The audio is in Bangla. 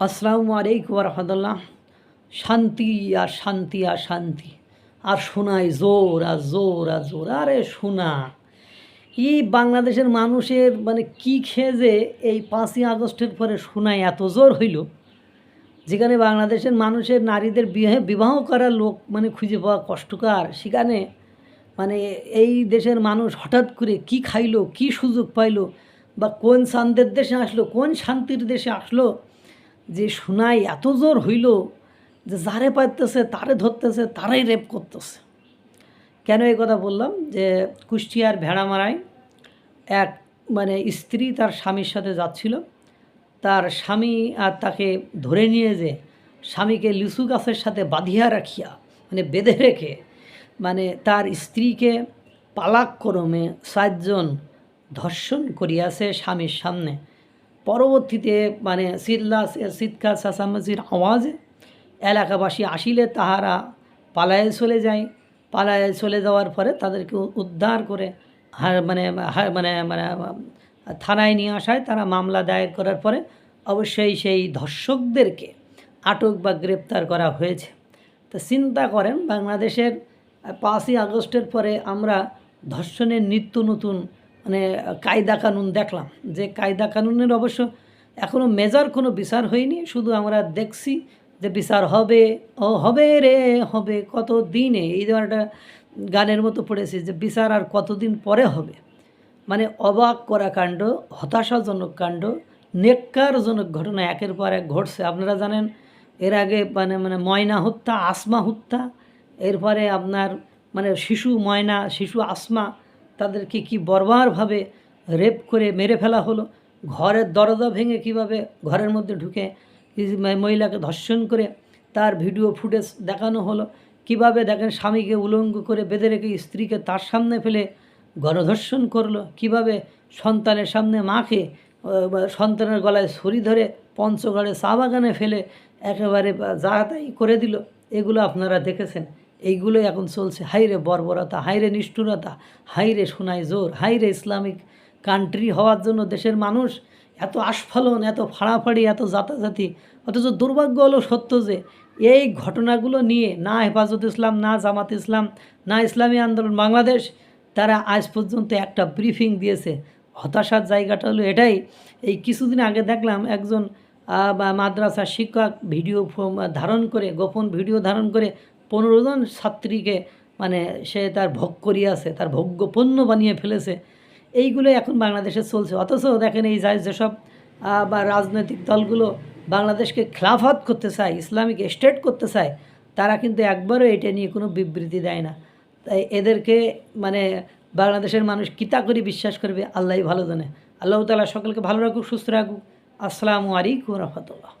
আসসালামু আলাইকুম রহমতুল্লাহ। শান্তি আর শান্তি আর শান্তি আর শোনায় জোর আর জোর আর জোর। আরে শোনা এই বাংলাদেশের মানুষের মানে কি খেয়ে যে এই 5ই আগস্টের পরে শোনায় এত জোর হইল, যেখানে বাংলাদেশের মানুষের নারীদের বিবাহ করার লোক মানে খুঁজে পাওয়া কষ্টকর, সেখানে মানে এই দেশের মানুষ হঠাৎ করে কি খাইলো, কি সুযোগ পাইলো, বা কোন চাঁদের দেশে আসলো, কোন শান্তির দেশে আসলো যে শোনাই এত জোর হইল যে যারে পাইতেছে তারে ধরতেছে, তারাই রেপ করতেছে। কেন এই কথা বললাম? যে কুষ্টিয়ার ভেড়ামারায় এক মানে স্ত্রী তার স্বামীর সাথে যাচ্ছিল, তার স্বামী আর তাকে ধরে নিয়ে যে স্বামীকে লিচু গাছের সাথে বাঁধিয়া রাখিয়া মানে বেঁধে রেখে মানে তার স্ত্রীকে পালাক্রমে 4 জন ধর্ষণ করিয়াছে স্বামীর সামনে। পরবর্তীতে মানে চিৎকার চেঁচামেচির আওয়াজে এলাকাবাসী আসিলে তাহারা পালায়ে চলে যায়। পালায়ে চলে যাওয়ার পরে তাদেরকে উদ্ধার করে মানে মানে মানে থানায় নিয়ে আসায় তারা মামলা দায়ের করার পরে অবশ্যই সেই ধর্ষকদেরকে আটক বা গ্রেপ্তার করা হয়েছে। তো চিন্তা করেন, বাংলাদেশের 5ই আগস্টের পরে আমরা ধর্ষণের নিত্য নতুন মানে কায়দা কানুন দেখলাম, যে কায়দা কানুনের অবশ্য এখনও মেজর কোনো বিচার হয়নি, শুধু আমরা দেখছি যে বিচার হবে, ও হবে রে হবে কত দিনে, এই ধরনের একটা গানের মতো পড়েছি যে বিচার আর কতদিন পরে হবে। মানে অবাক করা কাণ্ড, হতাশাজনক কাণ্ড, নেক্কারজনক ঘটনা একের পর এক ঘটছে। আপনারা জানেন এর আগে মানে মানে ময়না হত্যা, আসমা হত্যা, এরপরে আপনার মানে শিশু ময়না, শিশু আসমা, তাদেরকে কি বর্বরভাবে রেপ করে মেরে ফেলা হলো। ঘরের দরজা ভেঙে কিভাবে ঘরের মধ্যে ঢুকে মহিলাকে ধর্ষণ করে তার ভিডিও ফুটেজ দেখানো হলো। কিভাবে দেখেন স্বামীকে উলঙ্গ করে বেঁধে রেখে স্ত্রীকে তার সামনে ফেলে গণধর্ষণ করলো। কিভাবে সন্তানের সামনে মাকে সন্তানের গলায় ছুরি ধরে পঞ্চগড়ে চা বাগানে ফেলে একেবারে যাতাই করে দিল। এগুলো আপনারা দেখেছেন, এইগুলোই এখন চলছে। হাইরে বর্বরতা, হাইরে নিষ্ঠুরতা, হাইরে শোনায় জোর, হাইরে ইসলামিক কান্ট্রি হওয়ার জন্য দেশের মানুষ এত আস্ফালন, এত ফাড়াফাড়ি, এত জাতাজাতি। অথচ দুর্ভাগ্য হলো সত্য যে এই ঘটনাগুলো নিয়ে না হেফাজত ইসলাম, না জামাত ইসলাম, না ইসলামী আন্দোলন বাংলাদেশ, তারা আজ পর্যন্ত একটা ব্রিফিং দিয়েছে। হতাশার জায়গাটা হলো এটাই। এই কিছুদিন আগে দেখলাম একজন মাদ্রাসার শিক্ষক ভিডিও ধারণ করে, গোপন ভিডিও ধারণ করে 15 জন ছাত্রীকে মানে সে তার ভোগ করিয়াছে, তার ভোগ্য পণ্য বানিয়ে ফেলেছে। এইগুলো এখন বাংলাদেশে চলছে। অথচ দেখেন এই যেসব বা রাজনৈতিক দলগুলো বাংলাদেশকে খিলাফত করতে চায়, ইসলামিক স্টেট করতে চায়, তারা কিন্তু একবারও এটা নিয়ে কোনো বিবৃতি দেয় না। তাই এদেরকে মানে বাংলাদেশের মানুষ কিতা করে বিশ্বাস করবে, আল্লাহই ভালো জানে। আল্লাহ তাআলা সকলকে ভালো রাখুক, সুস্থ রাখুক। আসসালামু আলাইকুম রহমতুল্লাহ।